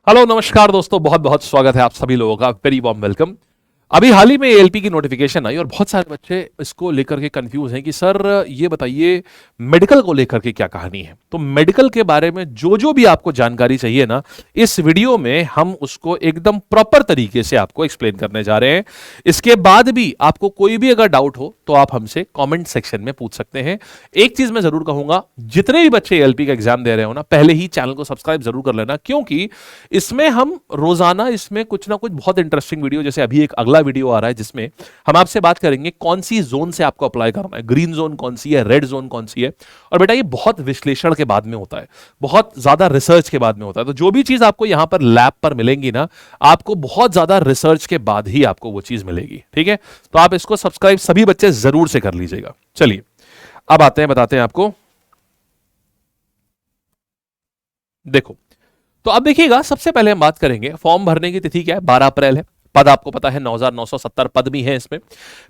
Hello नमस्कार दोस्तों, बहुत बहुत स्वागत है आप सभी लोगों का। Very warm welcome. अभी हाल ही में एएलपी की नोटिफिकेशन आई और बहुत सारे बच्चे इसको लेकर के कंफ्यूज हैं कि सर ये बताइए मेडिकल को लेकर के क्या कहानी है। तो मेडिकल के बारे में जो जो भी आपको जानकारी चाहिए ना, इस वीडियो में हम उसको एकदम प्रॉपर तरीके से आपको एक्सप्लेन करने जा रहे हैं। इसके बाद भी आपको कोई भी अगर डाउट हो तो आप हमसे कमेंट सेक्शन में पूछ सकते हैं। एक चीज मैं जरूर कहूंगा, जितने भी बच्चे एएलपी का एग्जाम दे रहे हो ना, पहले ही चैनल को सब्सक्राइब जरूर कर लेना, क्योंकि इसमें हम रोजाना इसमें कुछ ना कुछ बहुत इंटरेस्टिंग वीडियो, जैसे अभी एक अगला वीडियो आ रहा है जिसमें हम आपसे बात करेंगे कौन सी जोन से आपको अप्लाई करना है, ग्रीन जोन कौन सी है, रेड जोन कौन सी है। और बेटा ये बहुत विश्लेषण के बाद में होता है, बहुत ज्यादा रिसर्च के बाद में होता है। तो जो भी चीज आपको यहां पर लैब पर मिलेंगी ना, आपको बहुत ज्यादा रिसर्च के बाद ही आपको वो चीज मिलेगी। ठीक है, तो आप इसको सब्सक्राइब सभी बच्चे जरूर से कर लीजिएगा। चलिए अब आते हैं, बताते हैं आपको। देखो, तो अब देखिएगा, सबसे पहले हम बात करेंगे फॉर्म भरने की तिथि क्या है, 12 अप्रैल है। पद आपको पता है 9,970 पद भी है इसमें।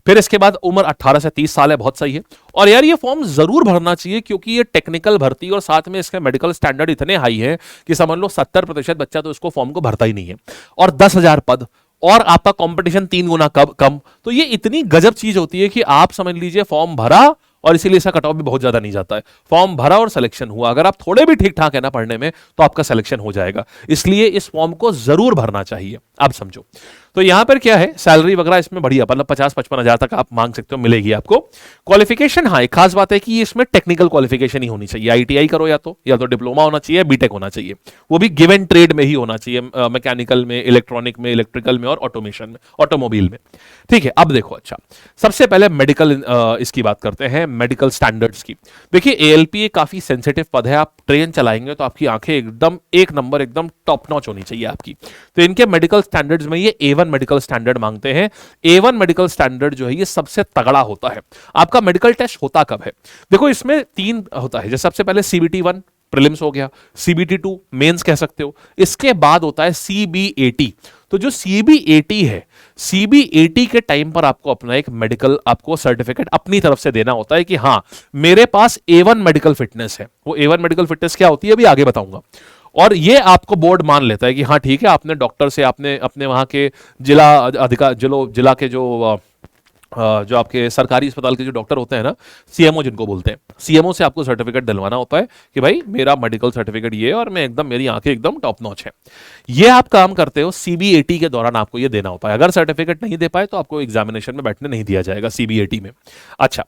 फिर इसके बाद उम्र 18 से 30 साल है, बहुत सही है। और यार ये फॉर्म जरूर भरना चाहिए, क्योंकि ये टेक्निकल भर्ती और साथ में इसके मेडिकल स्टैंडर्ड इतने हाई है कि समझ लो 70% बच्चा तो इसको फॉर्म को भरता ही नहीं है। और 10,000 पद और आपका कंपटीशन 3 गुना कम, तो ये इतनी गजब चीज होती है कि आप समझ लीजिए फॉर्म भरा और इसीलिए इसका कट ऑफ भी बहुत ज्यादा नहीं जाता है। फॉर्म भरा और सिलेक्शन हुआ, अगर आप थोड़े भी ठीक ठाक है ना पढ़ने में, तो आपका सिलेक्शन हो जाएगा। इसलिए इस फॉर्म को जरूर भरना चाहिए। अब समझो, तो यहां पर क्या है, सैलरी वगैरह इसमें बढ़िया, मतलब 50-55 हजार तक आप मांग सकते हो, मिलेगी आपको। क्वालिफिकेशन, हाँ एक खास बात है कि इसमें टेक्निकल क्वालिफिकेशन ही होनी चाहिए। आईटीआई करो, या तो डिप्लोमा होना चाहिए, बीटेक होना चाहिए, वो भी गिवन ट्रेड में ही होना चाहिए, मैकेनिकल में, इलेक्ट्रॉनिक में, इलेक्ट्रिकल में और ऑटोमेशन में, ऑटोमोबाइल में। ठीक है, अब देखो, अच्छा सबसे पहले मेडिकल इसकी बात करते हैं, मेडिकल स्टैंडर्ड्स की। देखिए एएलपी काफी सेंसिटिव पद है, आप ट्रेन चलाएंगे तो आपकी आंखें एकदम एक नंबर, एकदम टॉप नॉच होनी चाहिए आपकी। तो इनके मेडिकल स्टैंडर्ड्स में ये A1 मेडिकल स्टैंडर्ड मांगते हैं। A1 मेडिकल स्टैंडर्ड जो है ये सबसे तगड़ा होता है। आपका मेडिकल टेस्ट होता कब है, देखो इसमें 3 होता है। जैसे सबसे पहले CBT1 प्रीलिम्स हो गया, CBT2 मेंस कह सकते हो, इसके बाद होता है CBAT। तो जो CBAT है, CBAT के टाइम पर आपको अपना एक मेडिकल, आपको सर्टिफिकेट अपनी तरफ से देना होता है कि हाँ मेरे पास A1 मेडिकल फिटनेस है। वो A1 मेडिकल फिटनेस क्या होती है अभी आगे बताऊंगा। और ये आपको बोर्ड मान लेता है कि हाँ ठीक है, आपने डॉक्टर से, आपने अपने वहां के जिला अधिकार, जिला के जो आपके सरकारी अस्पताल के जो डॉक्टर होते हैं ना, सीएमओ जिनको बोलते हैं, सीएमओ से आपको सर्टिफिकेट दिलवाना होता है कि भाई मेरा मेडिकल सर्टिफिकेट ये है और मैं एकदम, मेरी आंखें एकदम टॉप नॉच है। ये आप काम करते हो, CBAT के दौरान आपको ये देना होता है। अगर सर्टिफिकेट नहीं दे पाए तो आपको एग्जामिनेशन में बैठने नहीं दिया जाएगा CBAT में। अच्छा,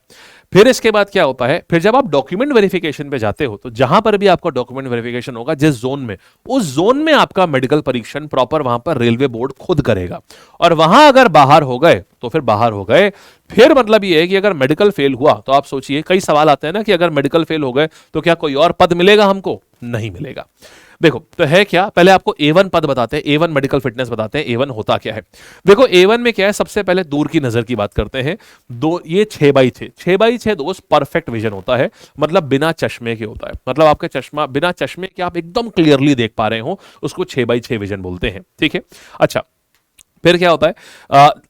फिर इसके बाद क्या होता है, फिर जब आप डॉक्यूमेंट वेरिफिकेशन पे जाते हो, तो जहां पर भी आपका डॉक्यूमेंट वेरिफिकेशन होगा, जिस जोन में, उस जोन में आपका मेडिकल परीक्षण प्रॉपर वहां पर रेलवे बोर्ड खुद करेगा। और वहां अगर बाहर हो गए तो फिर बाहर हो गए। फिर मतलब ये है कि अगर मेडिकल फेल हुआ तो आप सोचिए, कई सवाल आते हैं ना कि अगर मेडिकल फेल हो गए तो क्या कोई और पद मिलेगा हमको? नहीं मिलेगा। देखो तो है क्या, पहले आपको A1 पद बताते हैं, A1 मेडिकल फिटनेस बताते हैं, A1 होता क्या है। देखो A1 में क्या है, सबसे पहले दूर की नजर की बात करते हैं। ये 6x6 दोस्त परफेक्ट विजन होता है, मतलब बिना चश्मे के होता है। मतलब आपके चश्मा, बिना चश्मे के आप एकदम क्लियरली देख पा रहे हो, उसको 6x6 विजन बोलते हैं। ठीक है, अच्छा फिर क्या होता है,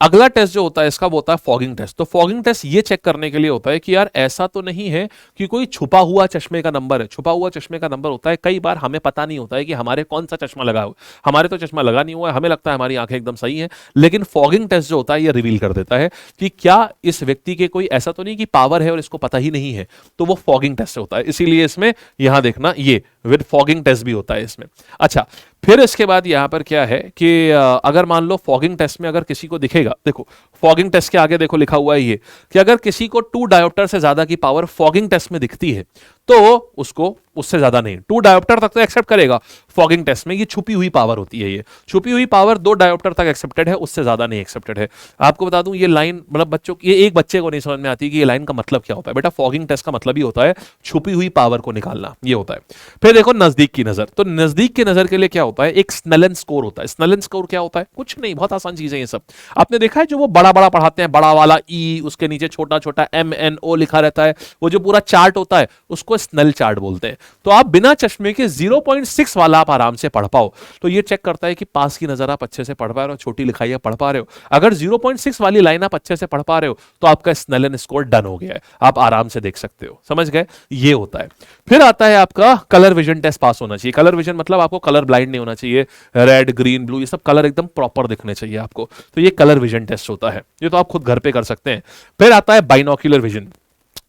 अगला टेस्ट जो होता है इसका, वो होता है फॉगिंग टेस्ट। तो फॉगिंग टेस्ट ये चेक करने के लिए होता है कि यार ऐसा तो नहीं है कि कोई छुपा हुआ चश्मे का नंबर है। छुपा हुआ चश्मे का नंबर होता है, कई बार हमें पता नहीं होता है कि हमारे कौन सा चश्मा लगा हुआ। हमारे तो चश्मा लगा नहीं हुआ है, हमें लगता है हमारी आंखें एकदम सही हैं, लेकिन फॉगिंग टेस्ट जो होता है ये रिवील कर देता है कि क्या इस व्यक्ति के कोई ऐसा तो नहीं कि पावर है और इसको पता ही नहीं है। तो वो फॉगिंग टेस्ट होता है, इसीलिए इसमें यहां देखना, ये विद फॉगिंग टेस्ट भी होता है इसमें। अच्छा, फिर इसके बाद यहां पर क्या है कि अगर मान लो फॉगिंग टेस्ट में अगर किसी को दिखेगा, देखो फॉगिंग टेस्ट के आगे देखो लिखा हुआ है ये कि अगर किसी को 2 डायोप्टर से ज्यादा की पावर फॉगिंग टेस्ट में दिखती है तो उसको, उससे ज्यादा नहीं, 2 डायोप्टर तक तो एक्सेप्ट करेगा फॉगिंग टेस्ट में। ये छुपी हुई पावर होती है, ये छुपी हुई पावर 2 डायोप्टर तक एक्सेप्टेड है, उससे ज्यादा नहीं एक्सेप्टेड है। आपको बता दूं ये लाइन, मतलब बच्चों, ये एक बच्चे को नहीं समझ में आती कि ये लाइन का मतलब क्या होता है। बेटा फॉगिंग टेस्ट का मतलब ही होता है छुपी हुई पावर को निकालना, ये होता है। फिर देखो नजदीक की नजर, तो नजदीक की नजर के लिए क्या होता है, एक स्नेलन स्कोर होता है। स्नेलन स्कोर क्या होता है, कुछ नहीं, बहुत आसान चीजें ये सब। आपने देखा है जो वो बड़ा बड़ा पढ़ाते हैं, बड़ा वाला E, उसके नीचे छोटा छोटा MNO लिखा रहता है, वो जो पूरा चार्ट होता है उसको उसको स्नेल चार्ट बोलते हैं। तो आप बिना चश्मे के 0.6 वाला आप आराम से पढ़ पाओ तो ये चेक करता है कि पास की नजर आप अच्छे से पढ़ पा रहे हो, छोटी लिखाई पढ़ पा रहे हो। अगर 0.6 वाली लाइन आप अच्छे से पढ़ पा रहे हो तो आपका स्नेलन स्कोर डन हो गया है, आप आराम से देख सकते हो। समझ गए, ये होता है। फिर आता है आपका कलर विजन टेस्ट पास होना चाहिए। कलर विजन मतलब आपको कलर ब्लाइंड नहीं होना चाहिए, रेड ग्रीन ब्लू ये सब कलर एकदम प्रॉपर दिखने चाहिए आपको, तो ये कलर विजन टेस्ट होता है, ये तो आप खुद घर पे कर सकते हैं। फिर आता है बाइनोक्यूलर विजन।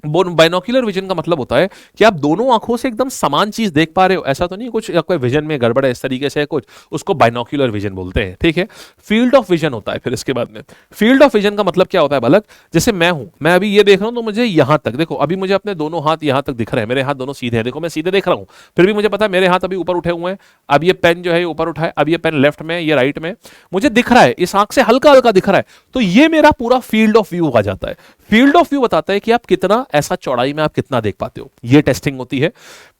बाइनोक्यूलर विजन का मतलब होता है कि आप दोनों आंखों से एकदम समान चीज देख पा रहे हो, ऐसा तो नहीं कुछ कोई विजन में गड़बड़ है इस तरीके से कुछ, उसको बाइनोक्यूलर विजन बोलते हैं। ठीक है, फील्ड ऑफ विजन होता है। फिर इसके बाद में फील्ड ऑफ विजन का मतलब क्या होता है बालक, जैसे मैं हूं, मैं अभी ये देख रहा हूं तो मुझे यहां तक देखो, अभी मुझे अपने दोनों हाथ यहां तक दिख रहे हैं, मेरे हाथ दोनों सीधे हैं, देखो मैं सीधे देख रहा हूं, फिर भी मुझे पता है मेरे हाथ अभी ऊपर उठे हुए हैं, अब ये पेन जो है ऊपर उठा है, अब ये पेन लेफ्ट में ये राइट में, मुझे दिख रहा है, इस आंख से हल्का हल्का दिख रहा है, तो ये मेरा पूरा फील्ड ऑफ व्यू आ जाता है। फील्ड ऑफ व्यू बताता है कि आप कितना ऐसा चौड़ाई में आप कितना देख पाते हो, ये टेस्टिंग होती है।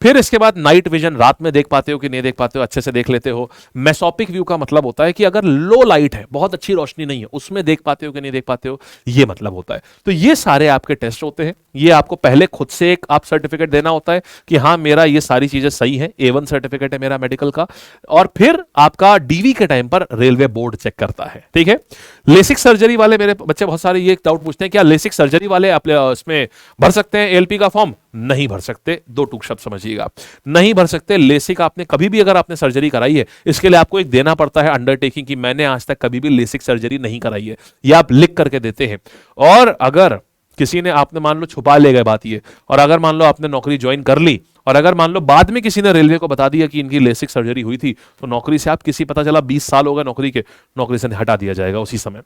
फिर इसके बाद नाइट विजन, रात में देख पाते हो कि नहीं देख पाते हो, अच्छे से देख लेते हो। मेसोपिक व्यू का मतलब होता है कि अगर लो लाइट है, बहुत अच्छी रोशनी नहीं है, उसमें देख पाते हो कि नहीं देख पाते हो, ये मतलब होता है। तो ये सारे आपके टेस्ट होते हैं, ये आपको पहले खुद से एक आप सर्टिफिकेट देना होता है कि हाँ मेरा ये सारी चीजें सही है, A1 सर्टिफिकेट है मेरा मेडिकल का, और फिर आपका डीवी के टाइम पर रेलवे बोर्ड चेक करता है। ठीक है, लेसिक सर्जरी वाले मेरे बच्चे बहुत सारे ये डाउट पूछते हैं, क्या लेसिक सर्जरी वाले आप इसमें भर सकते हैं एएलपी का फॉर्म? नहीं भर सकते, दो टूक शब्द समझिएगा, नहीं भर सकते। लेसिक आपने कभी भी अगर आपने सर्जरी कराई है, इसके लिए आपको एक देना पड़ता है अंडरटेकिंग कि मैंने आज तक कभी भी लेसिक सर्जरी नहीं कराई है, ये आप लिख करके देते हैं। और अगर किसी ने आपने मान लो छुपा ले गए बात ये, और अगर मान लो आपने नौकरी ज्वाइन कर ली और अगर मान लो बाद में किसी ने रेलवे को बता दिया कि इनकी लेसिक सर्जरी हुई थी, तो नौकरी से आप किसी पता चला 20 साल हो गए नौकरी के, नौकरी से हटा दिया जाएगा उसी समय।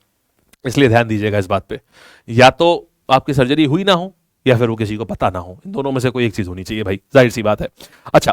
इसलिए ध्यान दीजिएगा इस बात पे, या तो आपकी सर्जरी हुई ना हो या फिर वो किसी को पता ना हो, इन दोनों में से कोई एक चीज होनी चाहिए भाई, जाहिर सी बात है। अच्छा,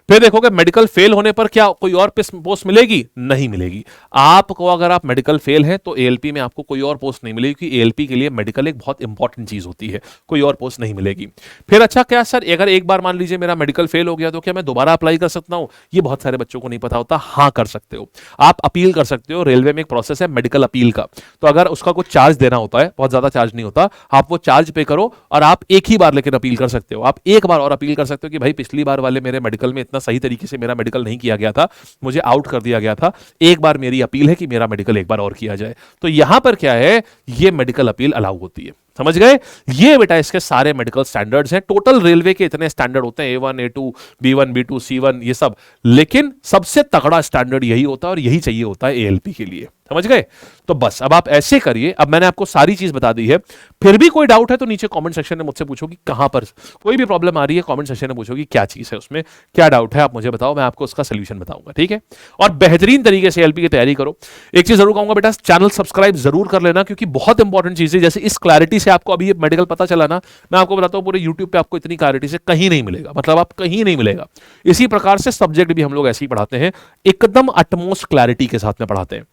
फिर देखोगे मेडिकल फेल होने पर क्या कोई और पोस्ट मिलेगी? नहीं मिलेगी। आपको अगर आप मेडिकल फेल हैं तो एएलपी में आपको कोई और पोस्ट नहीं मिलेगी, क्योंकि एएलपी के लिए मेडिकल एक बहुत इंपॉर्टेंट चीज होती है, कोई और पोस्ट नहीं मिलेगी। फिर अच्छा, क्या सर अगर एक बार मान लीजिए मेरा मेडिकल फेल हो गया तो क्या मैं दोबारा अप्लाई कर सकता हूं? ये बहुत सारे बच्चों को नहीं पता होता। हाँ, कर सकते हो, आप अपील कर सकते हो। रेलवे में एक प्रोसेस है मेडिकल अपील का, तो अगर उसका कुछ चार्ज देना होता है, बहुत ज्यादा चार्ज नहीं होता, आप वो चार्ज पे करो और आप एक ही बार लेकिन अपील कर सकते हो। आप एक बार और अपील कर सकते हो कि भाई पिछली बार वाले मेरे मेडिकल में इतना सही तरीके से मेरा मेडिकल नहीं किया गया था, मुझे आउट कर दिया गया था, एक बार मेरी अपील है कि मेरा मेडिकल एक बार और किया जाए। तो यहां पर क्या है, ये मेडिकल अपील अलाउ होती है। समझ गए? ये बेटा इसके सारे मेडिकल स्टैंडर्ड्स हैं। टोटल रेलवे के इतने स्टैंडर्ड होते हैं, A1 A2 B1 B2 C1 ये सब, लेकिन सबसे तगड़ा स्टैंडर्ड यही होता है और यही चाहिए होता है एएलपी के लिए। समझ गए? तो बस अब आप ऐसे करिए। अब मैंने आपको सारी चीज बता दी है, फिर भी कोई डाउट है तो नीचे कमेंट सेक्शन में मुझसे पूछो कि कहां पर कोई भी प्रॉब्लम आ रही है, कमेंट सेक्शन में पूछो कि क्या चीज है, उसमें क्या डाउट है, आप मुझे बताओ, मैं आपको उसका सोल्यूशन बताऊंगा। ठीक है? और बेहतरीन तरीके से एएलपी की तैयारी करो। एक चीज जरूर कहूंगा बेटा, चैनल सब्सक्राइब जरूर कर लेना, क्योंकि बहुत इंपॉर्टेंट चीज है। जैसे इस क्लैरिटी से आपको अभी मेडिकल पता चला ना, मैं आपको बताता हूं पूरे यूट्यूब पे आपको इतनी क्लैरिटी से कहीं नहीं मिलेगा, मतलब आप कहीं नहीं मिलेगा। इसी प्रकार से सब्जेक्ट भी हम लोग ऐसे ही पढ़ाते हैं, एकदम अटमोस्ट क्लैरिटी के साथ में पढ़ाते हैं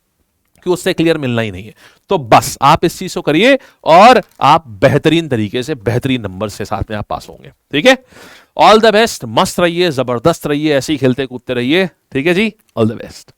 कि उससे क्लियर मिलना ही नहीं है। तो बस आप इस चीज को करिए और आप बेहतरीन तरीके से बेहतरीन नंबर से साथ में आप पास होंगे। ठीक है? ऑल द बेस्ट, मस्त रहिए, जबरदस्त रहिए, ऐसे ही खेलते कूदते रहिए। ठीक है जी, ऑल द बेस्ट।